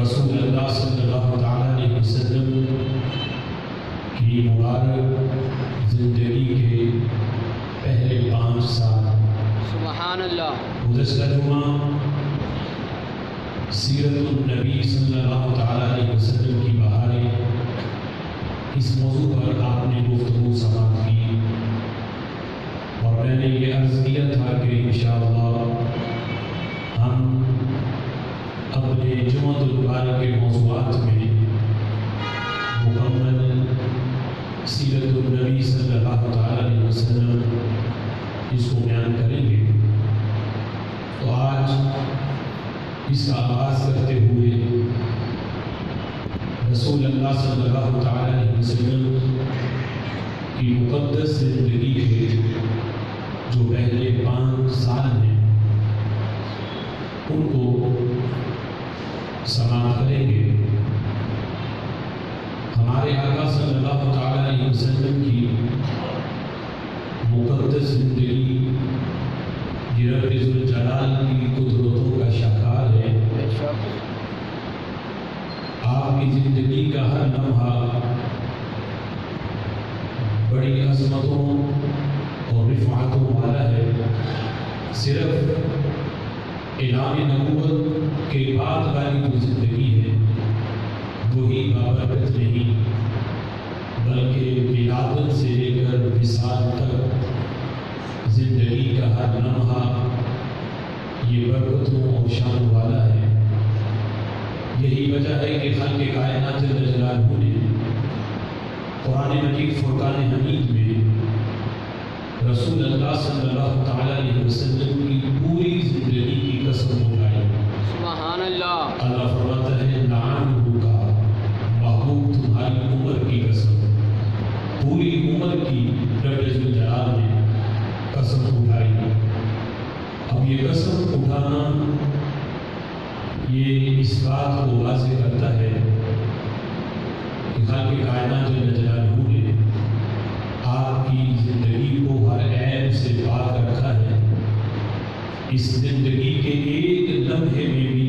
رسول اللہ صلی اللہ تعالیٰ علیہ وسلم کی مبارک زندگی کے پہلے 5 سال سبحان اللہ گزشتہ جمعہ سیرت النبی صلی اللہ تعالیٰ علیہ وسلم کی بہاریں اس موضوع پر آپ نے گفتگو سماعت کی اور میں نے یہ عرض کیا تھا کہ انشاءاللہ ہم اپنے جمعۃ المبارک کے موضوعات میں مکمل سیرت النبی صلی اللہ تعالیٰ علیہ وسلم اس کو بیان کریں گے۔ تو آج اس کا آغاز کرتے ہوئے رسول اللہ صلی اللہ تعالیٰ علیہ وسلم کی مقدس زندگی کے جو پہلے 5 سال ہیں ان کو سماعت کریں گے۔ ہمارے آقا صلی اللہ تعالیٰ علیہ وسلم کی مقدس زندگی یہ رب ذوالجلال کی قدرتوں کا شاہکار ہے۔ آپ کی زندگی کا ہر لمحہ بڑی عظمتوں اور رفعتوں والا ہے۔ صرف اعلان نبوت کے بعد والی جو زندگی ہے وہی بابرکت نہیں، بلکہ ولادت سے لے کر وصال تک زندگی کا ہر لمحہ یہ برکتوں اور شان والا ہے۔ یہی وجہ ہے کہ خالق کائنات جل جلالہ نے قرآن مجید فرقان حمید میں رسول اللہ صلی اللہ تعالیٰ علیہ وسلم کی پوری زندگی کی قسم اٹھائی۔ سبحان اللہ اللہ فرماتا ہے لعنہ کا محبوب تمہاری عمر کی قسم، پوری عمر کی رب ذوالجلال نے قسم اٹھائی۔ اب یہ قسم اٹھانا یہ اس بات کو واضح کرتا ہے کہ خالق کائنات جل جلالہ نے آپ کی زندگی کو ہر عیب سے پاک رکھا ہے۔ اس زندگی کے ایک لمحے میں بھی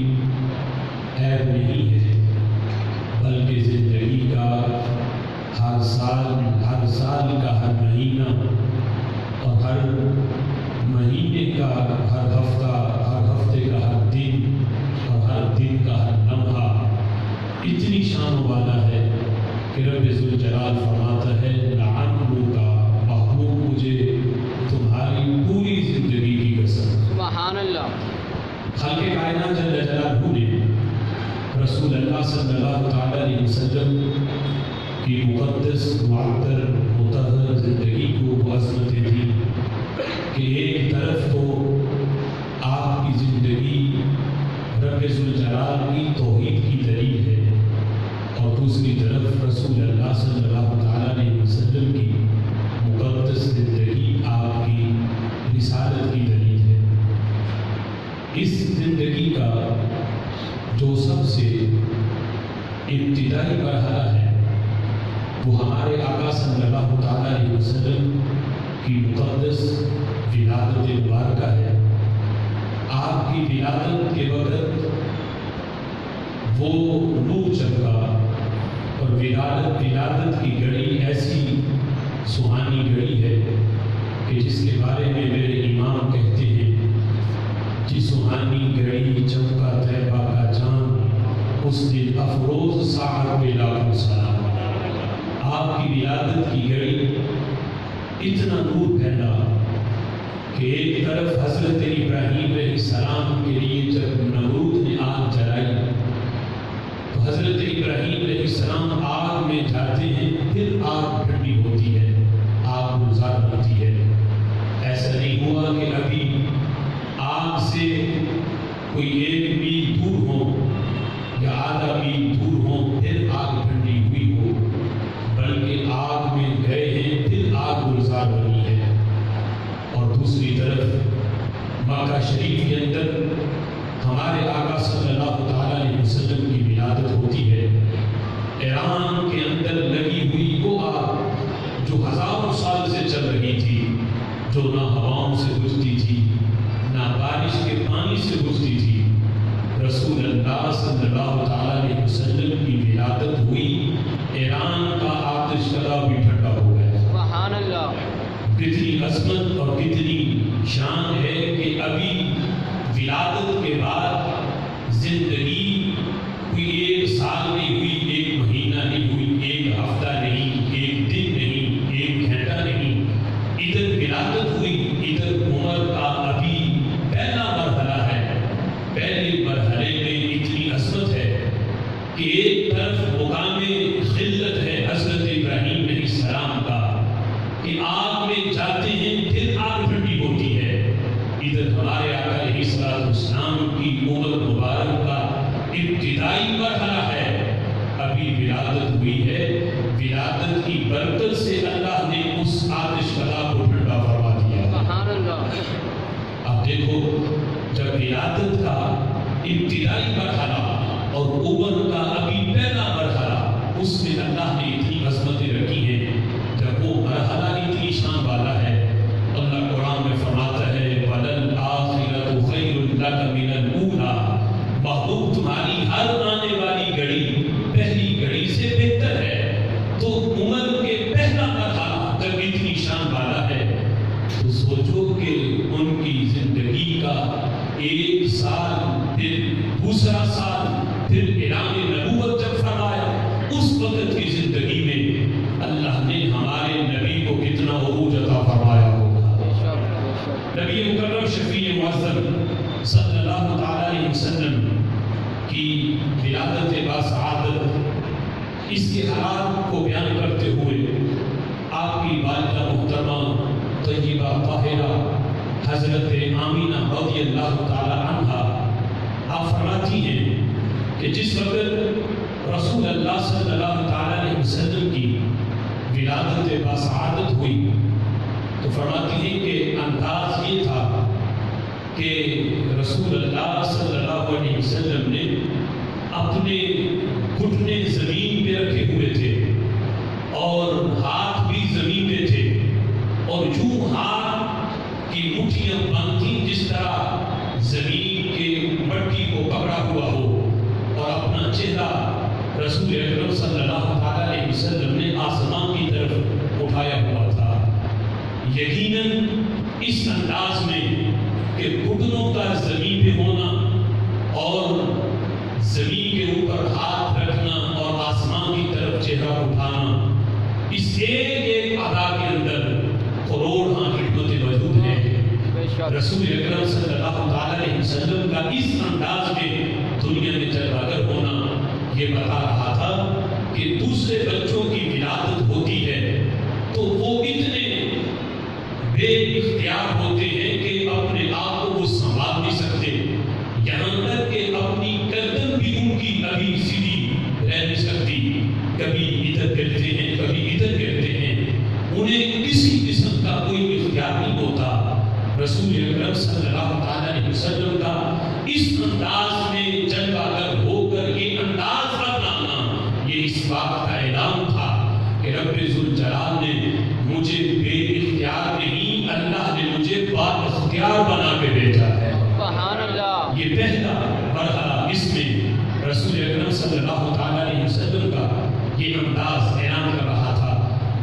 عیب نہیں ہے، بلکہ زندگی کا ہر سال کا ہر مہینہ اور ہر مہینے کا ہر ہفتہ، ہر ہفتے کا ہر دن اور ہر دن کا ہر لمحہ اتنی شان والا ہے کہ رب ذوالجلال فرماتا ہے لعنہ کا محبوب مجھے تمہاری پوری زندگی کی قسم۔ سبحان اللہ خالق کائنات جل جلالہ نے رسول اللہ صلی اللہ تعالیٰ علیہ وسلم کی مقدس معطر مطہر زندگی کو وہ عظمتیں تھیں کہ ایک طرف تو آپ کی زندگی رب ذوالجلال کی توحید کی دلیل ہے اور دوسری طرف رسول اللہ صلی اللہ تعالیٰ علیہ وسلم کی مقدس زندگی آپ کی رسالت کی دلیل ہے۔ اس زندگی کا جو سب سے ابتدائی مرحلہ ہے وہ ہمارے آقا صلی اللہ تعالیٰ علیہ وسلم کی مقدس ولادت مبارکہ ہے۔ آپ کی ولادت کے وقت وہ نور چمکا اور ولادت کی گھڑی ایسی سہانی گھڑی ہے کہ جس کے بارے میں میرے امام کہتے ہیں جس سہانی گھڑی چمکا طیبہ کا چاند اس دن افروز ساعت پہ لاکھوں سلام۔ آپ کی ولادت کی گھڑی اتنا نور پھیلا کہ ایک طرف حضرت ابراہیم علیہ السلام کے لیے جب نمرود نے آگ جلائی تو حضرت ابراہیم علیہ السلام آگ میں جاتے ہیں، پھر آگ ٹھنڈی ہوتی ہے، آگ گلزار بنتی ہے۔ ایسا نہیں ہوا کہ ابھی آگ سے کوئی 1 میل دور ہو یا آدھا میل دور ہو پھر آگ ٹھنڈی ہوئی ہو، بلکہ آگ میں گئے ہیں پھر آگ گلزار بنی ہے۔ اور دوسری طرف مکہ شریف کے اندر ہمارے آقا صلی اللہ تعالیٰ علیہ وسلم کی ولادت ہوتی ہے۔ ایران کے اندر لگی ہوئی وہ آگ جو ہزاروں سال سے چل رہی تھی، جو نہ ہواؤں سے بجھتی تھی نہ بارش کے پانی سے بجھتی تھی، رسول اللہ صلی اللہ تعالیٰ ادھر ہمارے آقا علیہ الصلوۃ والسلام کی عمر مبارک کا ابتدائی مرحلہ ہے، ابھی ولادت ہوئی ہے، ولادت کی برکت سے اللہ نے اس آتش فضا کو ٹھنڈا فرما دیا۔ سبحان اللہ۔ اب دیکھو جب ولادت کا ابتدائی مرحلہ اور عمر کا ابھی پہلا مرحلہ، اس میں اللہ نے اتنی عظمتیں رکھی ہیں، جب وہ مرحلہ اتنی شان والا ہے، اللہ قرآن میں فرماتا ہے وَلَلْآخِرَةُ خَيْرٌ لَكَ مِنَ الْأُولَىٰ، محبوب تمہاری ہر آنے والی گھڑی پہلی گھڑی سے بہتر ہے۔ تو عمر کے پہلا مرحلہ جب اتنی شان والا ہے تو سوچو کہ ان کی زندگی کا ایک سال، پھر دوسرا سال، پھر اعلان نبوت جب فرمایا، اس وقت کی زندگی میں اللہ نے ہمارے نبی کو کتنا عروج عطا فرمایا ہوگا۔ نبی مکرم شفیع معظم صلی اللہ تعالی علیہ وسلم کی ولادت باسعادت، اس کے حالات کو بیان کرتے ہوئے آپ کی والدہ محترمہ طیبہ طاہرہ حضرت آمینہ رضی اللہ تعالی عنہا آپ فرماتی ہیں کہ جس وقت رسول اللہ صلی اللہ تعالی علیہ وسلم کی ولادت باسعادت ہوئی تو فرماتی ہیں کہ انداز یہ تھا کہ رسول اللہ صلی اللہ علیہ وسلم نے اپنے گھٹنے زمین پہ رکھے ہوئے تھے اور ہاتھ بھی زمین پہ تھے، اور یوں ہاتھ کی مٹھیاں بند تھیں جس طرح زمین کے مٹی کو پکڑا ہوا ہو، اور اپنا چہرہ رسول اکرم صلی اللہ تعالی علیہ وسلم نے آسمان کی طرف اٹھایا ہوا تھا۔ یقیناً اس انداز میں کہ گھٹنوں کا زمین پہ ہونا اور زمین کے اوپر ہاتھ رکھنا اور آسمان کی طرف چہرہ اٹھانا، اس ایک ادا کے اندر کروڑ حکمتیں موجود ہیں۔ رسول اکرم صلی اللہ تعالی علیہ وسلم کا اس انداز میں دنیا میں جلوگر ہونا یہ بتا رہا تھا کہ دوسرے بچوں کی ولادت ہوتی ہے تو وہ اتنے بے اختیار ہوتے ہیں کہ اپنے آپ کو وہ سنبھال نہیں سکتے، یہاں تک کہ اپنی گردن بھی ان کی ابھی سیدھی رہ نہیں سکتی، کبھی ادھر گرتے ہیں کبھی ادھر گرتے ہیں، انہیں کسی قسم کا کوئی اختیار نہیں ہوتا۔ رسول اکرم صلی اللہ تعالی علیہ وسلم کا اس انداز میں جلوہ گر ہو کر یہ انداز اپنانا، یہ اس بات کا اعلان تھا کہ رب ذوالجلال نے مجھے بے اختیار نہیں، اللہ نے مجھے با اختیار بنا کے بھیجا ہے۔ سبحان اللہ۔ یہ پہلا مرحلہ، اس میں رسول اکرم صلی اللہ تعالی علیہ وسلم کا یہ انداز اعلان کر رہا تھا،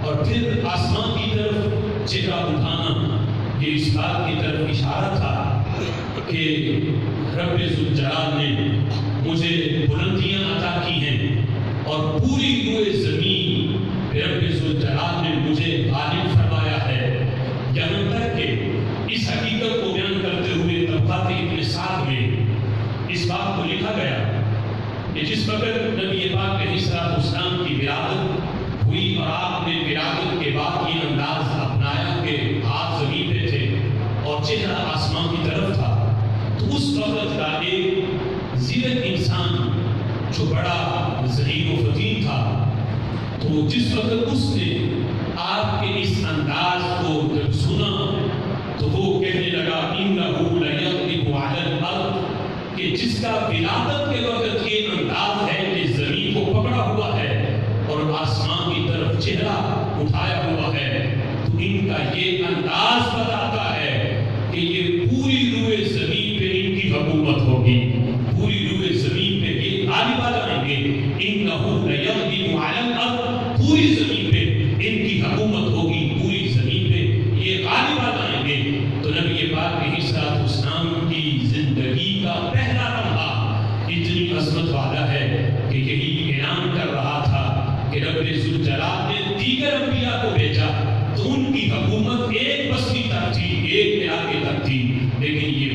اور پھر آسمان کی طرف چہرہ اٹھانا یہ اس بات کی طرف اشارہ تھا کہ رب ذوالجلال نے مجھے بلندیاں عطا کی ہیں، اور پوری روئے زمین رب ذوالجلال نے مجھے غالب فرمایا ہے۔ یہاں تک کہ اس حقیقت کو بیان کرتے ہوئے طبقات ابن سعد میں اس بات کو لکھا گیا کہ جس وقت نبی پاک علیہ الصلوۃ والسلام کی ولادت ہوئی اور آپ نے ولادت کے بعد یہ انداز اپنایا کہ ہاتھ زمین پہ تھے اور چہرہ آسمان کی طرف تھا، تو اس وقت کا ایک زیرک انسان جو بڑا ذہین و فطین تھا، تو جس وقت اس نے آپ کے اس انداز کو جب سنا تو وہ کہنے لگا اِنَّهُ لَيَغْلِبُ عَلَى الْأَرْضِ، کہ جس کا ولادت کے وقت یہ انداز ہے کہ زمین کو پکڑا ہوا ہے اور آسمان کی طرف چہرہ اٹھایا ہوا ہے، تو ان کا یہ انداز بتاتا ہے کہ یہ پوری روئے زمین پہ ان کی حکومت ہوگی، پوری روئے زمین پہ یہ غالب آ جائیں گے۔ اِنَّهُ لَيَغْلِبُ عَلَى الْأَرْضِ، پوری زمین پہ ان کی حکومت ہوگی، پوری زمین پہ یہ غالب آ جائیں گے۔ تو نبی پاک علیہ الصلوۃ والسلام کی زندگی کا پہلا لمحہ اتنی عظمت والا ہے کہ یہی اعلان کر رہا تھا کہ رب ذوالجلال نے دیگر انبیاء کو بھیجا تو ان کی حکومت ایک بستی تک تھی، ایک علاقے تک تھی، لیکن یہ